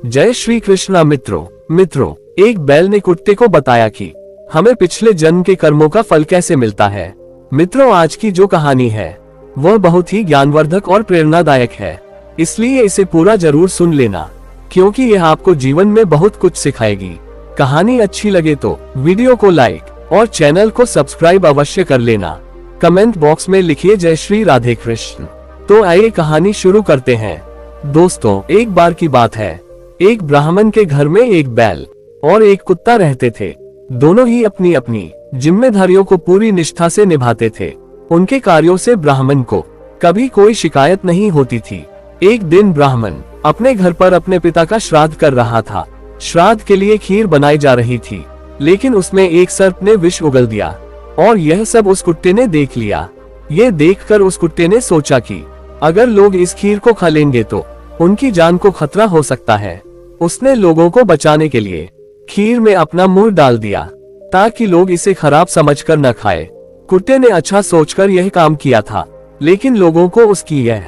जय श्री कृष्णा। मित्रों, एक बैल ने कुत्ते को बताया कि हमें पिछले जन्म के कर्मों का फल कैसे मिलता है। मित्रों, आज की जो कहानी है वह बहुत ही ज्ञानवर्धक और प्रेरणादायक है, इसलिए इसे पूरा जरूर सुन लेना, क्योंकि यह आपको जीवन में बहुत कुछ सिखाएगी। कहानी अच्छी लगे तो वीडियो को लाइक और चैनल को सब्सक्राइब अवश्य कर लेना। कमेंट बॉक्स में लिखिए जय श्री राधे कृष्ण। तो आइए कहानी शुरू करते हैं। दोस्तों, एक बार की बात है, एक ब्राह्मण के घर में एक बैल और एक कुत्ता रहते थे। दोनों ही अपनी अपनी जिम्मेदारियों को पूरी निष्ठा से निभाते थे। उनके कार्यों से ब्राह्मण को कभी कोई शिकायत नहीं होती थी। एक दिन ब्राह्मण अपने घर पर अपने पिता का श्राद्ध कर रहा था। श्राद्ध के लिए खीर बनाई जा रही थी, लेकिन उसमें एक सर्प ने विष उगल दिया और यह सब उस कुत्ते ने देख लिया। ये देखकर उस कुत्ते ने सोचा कि अगर लोग इस खीर को खा लेंगे तो उनकी जान को खतरा हो सकता है। उसने लोगों को बचाने के लिए खीर में अपना मुंह डाल दिया ताकि लोग इसे खराब समझकर न खाए। कुत्ते ने अच्छा सोचकर यह काम किया था, लेकिन लोगों को उसकी यह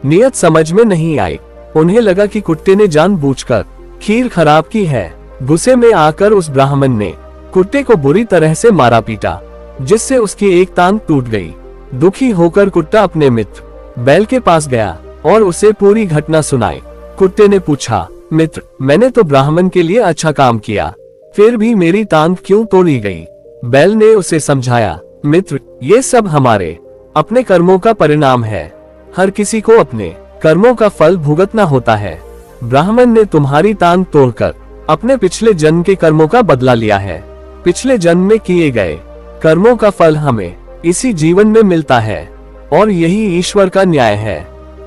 नियत समझ में नहीं आई। उन्हें लगा कि कुत्ते ने जानबूझकर खीर खराब की है। गुस्से में आकर उस ब्राह्मण ने कुत्ते को बुरी तरह से मारा पीटा, जिससे उसकी एक टांग टूट गई। दुखी होकर कुत्ता अपने मित्र बैल के पास गया और उसे पूरी घटना सुनाई। कुत्ते ने पूछा, मित्र, मैंने तो ब्राह्मण के लिए अच्छा काम किया, फिर भी मेरी टांग क्यों तोड़ी गई? बैल ने उसे समझाया, मित्र, ये सब हमारे अपने कर्मों का परिणाम है। हर किसी को अपने कर्मों का फल भुगतना होता है। ब्राह्मण ने तुम्हारी टांग तोड़कर अपने पिछले जन्म के कर्मों का बदला लिया है। पिछले जन्म में किए गए कर्मों का फल हमें इसी जीवन में मिलता है और यही ईश्वर का न्याय है।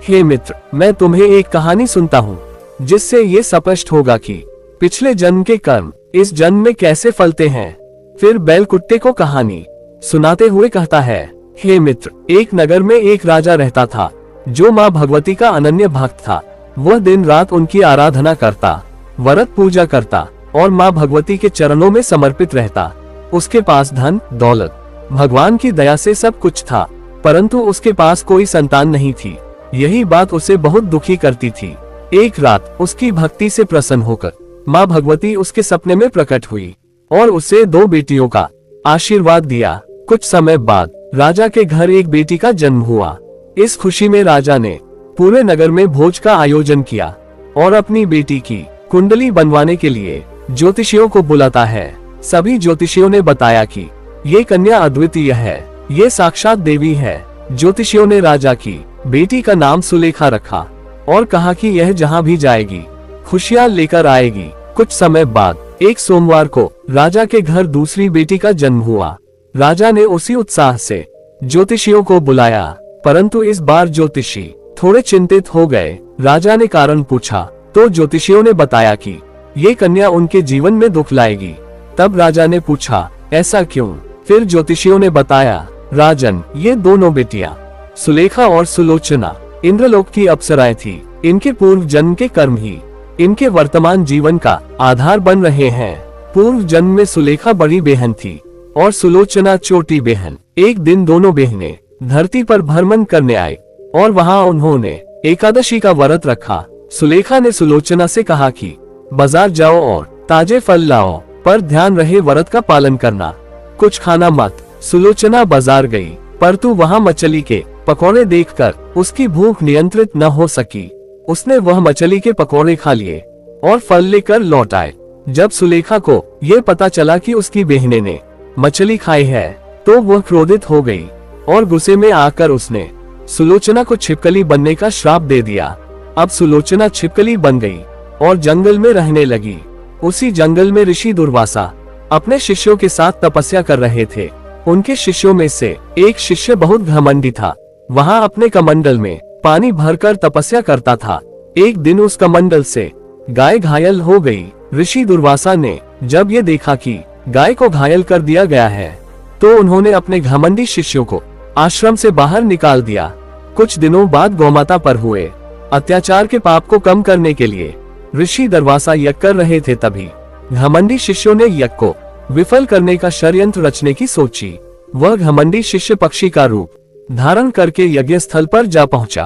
हे मित्र, मैं तुम्हें एक कहानी सुनता हूँ, जिससे ये स्पष्ट होगा कि पिछले जन्म के कर्म इस जन्म में कैसे फलते हैं। फिर बैल कुत्ते को कहानी सुनाते हुए कहता है, हे मित्र, एक नगर में एक राजा रहता था जो माँ भगवती का अनन्य भक्त था। वह दिन रात उनकी आराधना करता, व्रत पूजा करता और माँ भगवती के चरणों में समर्पित रहता। उसके पास धन दौलत, भगवान की दया से सब कुछ था, परंतु उसके पास कोई संतान नहीं थी। यही बात उसे बहुत दुखी करती थी। एक रात उसकी भक्ति से प्रसन्न होकर माँ भगवती उसके सपने में प्रकट हुई और उसे 2 बेटियों का आशीर्वाद दिया। कुछ समय बाद राजा के घर एक बेटी का जन्म हुआ। इस खुशी में राजा ने पूरे नगर में भोज का आयोजन किया और अपनी बेटी की कुंडली बनवाने के लिए ज्योतिषियों को बुलाता है। सभी ज्योतिषियों ने बताया कि ये कन्या अद्वितीय है, ये साक्षात देवी है। ज्योतिषियों ने राजा की बेटी का नाम सुलेखा रखा और कहा कि यह जहाँ भी जाएगी खुशियाँ लेकर आएगी। कुछ समय बाद एक सोमवार को राजा के घर दूसरी बेटी का जन्म हुआ। राजा ने उसी उत्साह से ज्योतिषियों को बुलाया, परंतु इस बार ज्योतिषी थोड़े चिंतित हो गए। राजा ने कारण पूछा तो ज्योतिषियों ने बताया कि ये कन्या उनके जीवन में दुख लाएगी। तब राजा ने पूछा, ऐसा क्यों? फिर ज्योतिषियों ने बताया, राजन, ये दोनों बेटियां सुलेखा और सुलोचना इंद्रलोक की अप्सराएं थी। इनके पूर्व जन्म के कर्म ही इनके वर्तमान जीवन का आधार बन रहे हैं। पूर्व जन्म में सुलेखा बड़ी बहन थी और सुलोचना छोटी बहन। एक दिन दोनों बहनें धरती पर भ्रमण करने आई और वहां उन्होंने एकादशी का व्रत रखा। सुलेखा ने सुलोचना से कहा कि बाजार जाओ और ताजे फल लाओ, पर ध्यान रहे व्रत का पालन करना, कुछ खाना मत। सुलोचना बाजार गई, परंतु वहां मछली के पकौड़े देखकर उसकी भूख नियंत्रित न हो सकी। उसने वह मछली के पकौड़े खा लिए और फल लेकर लौट आए। जब सुलेखा को ये पता चला कि उसकी बहनें ने मछली खाई है, तो वह क्रोधित हो गई और गुस्से में आकर उसने सुलोचना को छिपकली बनने का श्राप दे दिया। अब सुलोचना छिपकली बन गई और जंगल में रहने लगी। उसी जंगल में ऋषि दुर्वासा अपने शिष्यों के साथ तपस्या कर रहे थे। उनके शिष्यों में से एक शिष्य बहुत घमंडी था। वहां अपने कमंडल में पानी भरकर तपस्या करता था। एक दिन उस कमंडल से गाय घायल हो गई। ऋषि दुर्वासा ने जब ये देखा कि गाय को घायल कर दिया गया है, तो उन्होंने अपने घमंडी शिष्यों को आश्रम से बाहर निकाल दिया। कुछ दिनों बाद गौमाता पर हुए अत्याचार के पाप को कम करने के लिए ऋषि दुर्वासा यज्ञ कर रहे थे। तभी घमंडी शिष्यों ने यज्ञ को विफल करने का षड्यंत्र रचने की सोची। वह घमंडी शिष्य पक्षी का रूप धारण करके यज्ञ स्थल पर जा पहुंचा।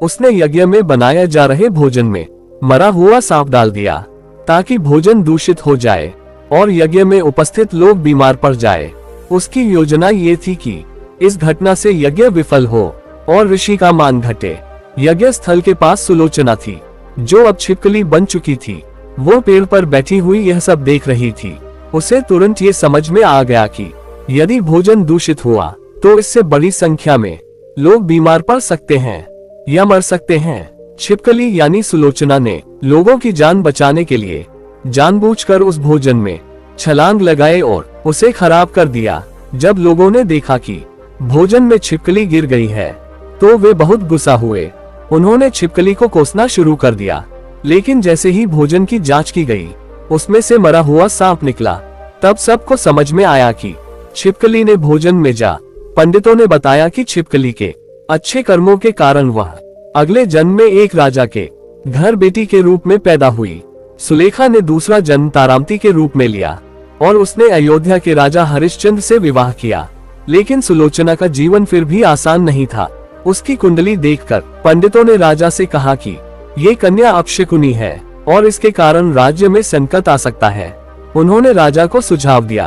उसने यज्ञ में बनाए जा रहे भोजन में मरा हुआ सांप डाल दिया ताकि भोजन दूषित हो जाए और यज्ञ में उपस्थित लोग बीमार पड़ जाए। उसकी योजना ये थी कि इस घटना से यज्ञ विफल हो और ऋषि का मान घटे। यज्ञ स्थल के पास सुलोचना थी, जो अब छिपकली बन चुकी थी। वो पेड़ पर बैठी हुई यह सब देख रही थी। उसे तुरंत ये समझ में आ गया कि यदि भोजन दूषित हुआ तो इससे बड़ी संख्या में लोग बीमार पड़ सकते हैं या मर सकते हैं। छिपकली यानी सुलोचना ने लोगों की जान बचाने के लिए जानबूझकर उस भोजन में छलांग लगाए और उसे खराब कर दिया। जब लोगों ने देखा कि भोजन में छिपकली गिर गई है तो वे बहुत गुस्सा हुए। उन्होंने छिपकली को कोसना शुरू कर दिया, लेकिन जैसे ही भोजन की जांच की गई उसमें से मरा हुआ सांप निकला। तब सबको समझ में आया कि छिपकली ने भोजन में जा। पंडितों ने बताया कि छिपकली के अच्छे कर्मों के कारण वह अगले जन्म में एक राजा के घर बेटी के रूप में पैदा हुई। सुलेखा ने दूसरा जन्म तारामती के रूप में लिया और उसने अयोध्या के राजा हरिश्चंद्र से विवाह किया। लेकिन सुलोचना का जीवन फिर भी आसान नहीं था। उसकी कुंडली देखकर पंडितों ने राजा से कहा कि ये कन्या अपशकुनी है और इसके कारण राज्य में संकट आ सकता है। उन्होंने राजा को सुझाव दिया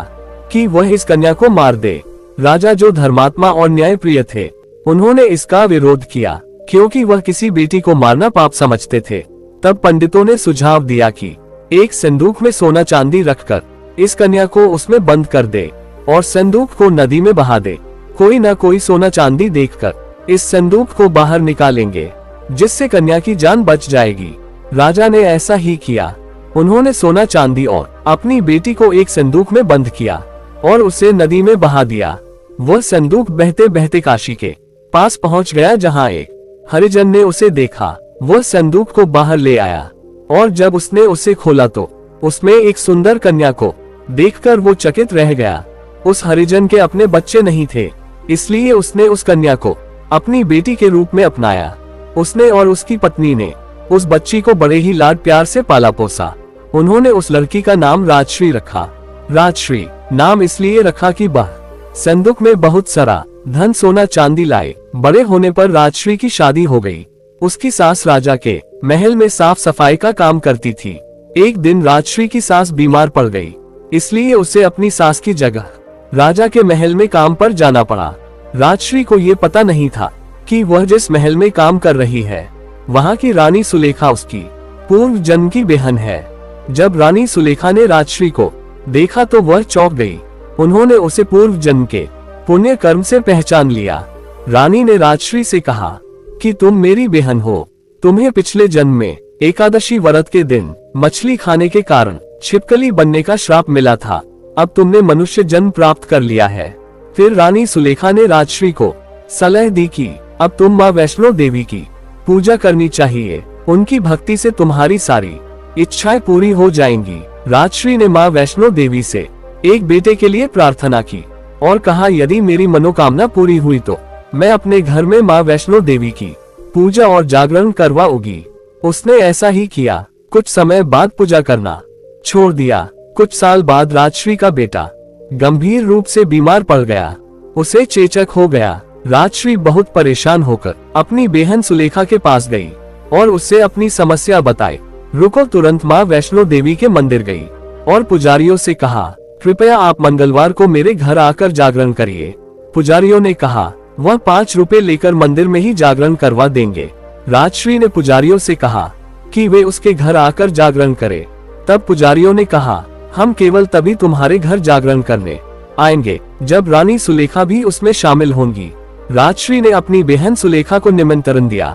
कि वह इस कन्या को मार दे। राजा, जो धर्मात्मा और न्यायप्रिय थे, उन्होंने इसका विरोध किया क्योंकि वह किसी बेटी को मारना पाप समझते थे। तब पंडितों ने सुझाव दिया कि एक संदूक में सोना चांदी रखकर इस कन्या को उसमें बंद कर दे और संदूक को नदी में बहा दे। कोई न कोई सोना चांदी देखकर इस संदूक को बाहर निकालेंगे, जिससे कन्या की जान बच जाएगी। राजा ने ऐसा ही किया। उन्होंने सोना चांदी और अपनी बेटी को एक संदूक में बंद किया और उसे नदी में बहा दिया। वह संदूक बहते बहते काशी के पास पहुंच गया, जहां एक हरिजन ने उसे देखा। वह संदूक को बाहर ले आया और जब उसने उसे खोला तो उसमें एक सुंदर कन्या को देखकर वो चकित रह गया। उस हरिजन के अपने बच्चे नहीं थे, इसलिए उसने उस कन्या को अपनी बेटी के रूप में अपनाया। उसने और उसकी पत्नी ने उस बच्ची को बड़े ही लाड प्यार से पाला पोसा। उन्होंने उस लड़की का नाम राजश्री रखा। राजश्री नाम इसलिए रखा कि वह संदूक में बहुत सारा धन सोना चांदी लाए। बड़े होने पर राजश्री की शादी हो गई। उसकी सास राजा के महल में साफ सफाई का काम करती थी। एक दिन राजश्री की सास बीमार पड़ गई, इसलिए उसे अपनी सास की जगह राजा के महल में काम पर जाना पड़ा। राजश्री को ये पता नहीं था कि वह जिस महल में काम कर रही है वहाँ की रानी सुलेखा उसकी पूर्व जन्म की बहन है। जब रानी सुलेखा ने राजश्री को देखा तो वह चौंक गई। उन्होंने उसे पूर्व जन्म के पुण्य कर्म से पहचान लिया। रानी ने राजश्री से कहा कि तुम मेरी बहन हो। तुम्हें पिछले जन्म में एकादशी व्रत के दिन मछली खाने के कारण छिपकली बनने का श्राप मिला था। अब तुमने मनुष्य जन्म प्राप्त कर लिया है। फिर रानी सुलेखा ने राजश्री को सलाह दी कि अब तुम माँ वैष्णो देवी की पूजा करनी चाहिए। उनकी भक्ति से तुम्हारी सारी इच्छाएं पूरी हो जाएंगी। राजश्री ने माँ वैष्णो देवी से एक बेटे के लिए प्रार्थना की और कहा, यदि मेरी मनोकामना पूरी हुई तो मैं अपने घर में माँ वैष्णो देवी की पूजा और जागरण करवाऊंगी। उसने ऐसा ही किया। कुछ समय बाद पूजा करना छोड़ दिया। कुछ साल बाद राजश्री का बेटा गंभीर रूप से बीमार पड़ गया। उसे चेचक हो गया। राजश्री बहुत परेशान होकर अपनी बहन सुलेखा के पास गई और उससे अपनी समस्या बताई। रुको, तुरंत माँ वैष्णो देवी के मंदिर गई और पुजारियों से कहा, कृपया आप मंगलवार को मेरे घर आकर जागरण करिए। पुजारियों ने कहा वह 5 रुपए लेकर मंदिर में ही जागरण करवा देंगे। राजश्री ने पुजारियों से कहा कि वे उसके घर आकर जागरण करें। तब पुजारियों ने कहा, हम केवल तभी तुम्हारे घर जागरण करने आएंगे जब रानी सुलेखा भी उसमें शामिल होंगी। राजश्री ने अपनी बहन सुलेखा को निमंत्रण दिया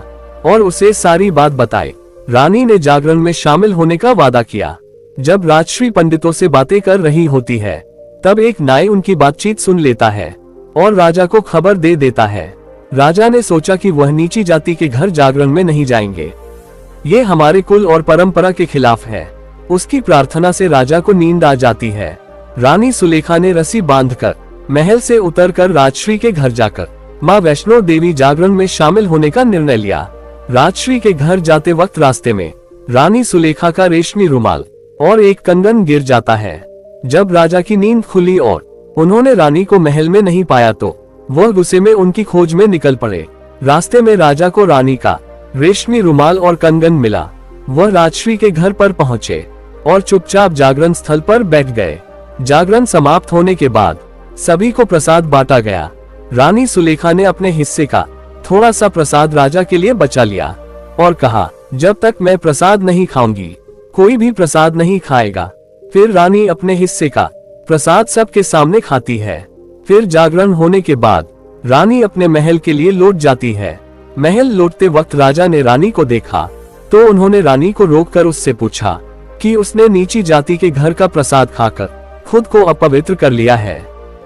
और उसे सारी बात बताई। रानी ने जागरण में शामिल होने का वादा किया। जब राजश्री पंडितों से बातें कर रही होती है तब एक नाई उनकी बातचीत सुन लेता है और राजा को खबर दे देता है। राजा ने सोचा कि वह नीची जाति के घर जागरण में नहीं जाएंगे, ये हमारे कुल और परंपरा के खिलाफ है। उसकी प्रार्थना से राजा को नींद आ जाती है। रानी सुलेखा ने रस्सी बांधकर महल से उतरकर राजश्री के घर जाकर माँ वैष्णो देवी जागरण में शामिल होने का निर्णय लिया। राजश्री के घर जाते वक्त रास्ते में रानी सुलेखा का रेशमी रुमाल और एक कंगन गिर जाता है। जब राजा की नींद खुली और उन्होंने रानी को महल में नहीं पाया तो वह गुस्से में उनकी खोज में निकल पड़े। रास्ते में राजा को रानी का रेशमी रुमाल और कंगन मिला। वह राजश्री के घर पर पहुंचे और चुपचाप जागरण स्थल पर बैठ गए। जागरण समाप्त होने के बाद सभी को प्रसाद बांटा गया। रानी सुलेखा ने अपने हिस्से का थोड़ा सा प्रसाद राजा के लिए बचा लिया और कहा, जब तक मैं प्रसाद नहीं खाऊंगी कोई भी प्रसाद नहीं खाएगा। फिर रानी अपने हिस्से का प्रसाद सबके सामने खाती है। फिर जागरण होने के बाद रानी अपने महल के लिए लौट जाती है। महल लौटते वक्त राजा ने रानी को देखा तो उन्होंने रानी को रोककर उससे पूछा कि उसने नीची जाति के घर का प्रसाद खाकर खुद को अपवित्र कर लिया है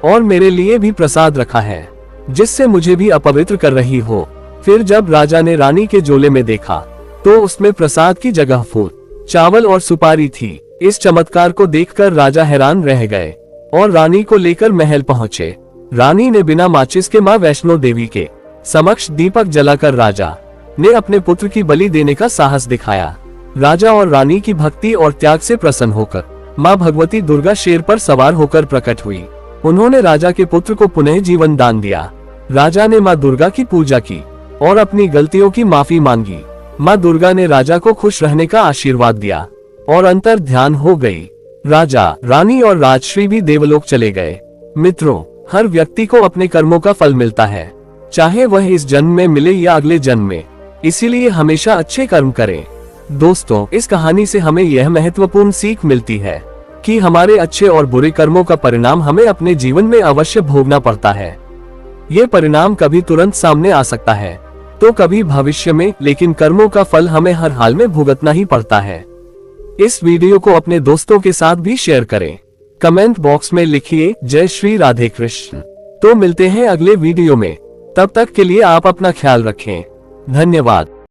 और मेरे लिए भी प्रसाद रखा है जिससे मुझे भी अपवित्र कर रही हो। फिर जब राजा ने रानी के झोले में देखा तो उसमें प्रसाद की जगह फूल, चावल और सुपारी थी। इस चमत्कार को देखकर राजा हैरान रह गए और रानी को लेकर महल पहुंचे। रानी ने बिना माचिस के मां वैष्णो देवी के समक्ष दीपक जलाकर राजा ने अपने पुत्र की बलि देने का साहस दिखाया। राजा और रानी की भक्ति और त्याग से प्रसन्न होकर मां भगवती दुर्गा शेर पर सवार होकर प्रकट हुई। उन्होंने राजा के पुत्र को पुनः जीवन दान दिया। राजा ने मां दुर्गा की पूजा की और अपनी गलतियों की माफी मांगी। मां दुर्गा ने राजा को खुश रहने का आशीर्वाद दिया और अंतर ध्यान हो गई। राजा, रानी और राजश्री भी देवलोक चले गए। मित्रों, हर व्यक्ति को अपने कर्मों का फल मिलता है, चाहे वह इस जन्म में मिले या अगले जन्म में। इसीलिए हमेशा अच्छे कर्म करें। दोस्तों, इस कहानी से हमें यह महत्वपूर्ण सीख मिलती है कि हमारे अच्छे और बुरे कर्मों का परिणाम हमें अपने जीवन में अवश्य भोगना पड़ता है। ये परिणाम कभी तुरंत सामने आ सकता है तो कभी भविष्य में, लेकिन कर्मों का फल हमें हर हाल में भुगतना ही पड़ता है। इस वीडियो को अपने दोस्तों के साथ भी शेयर करें। कमेंट बॉक्स में लिखिए जय श्री राधे कृष्ण। तो मिलते हैं अगले वीडियो में। तब तक के लिए आप अपना ख्याल रखें। धन्यवाद।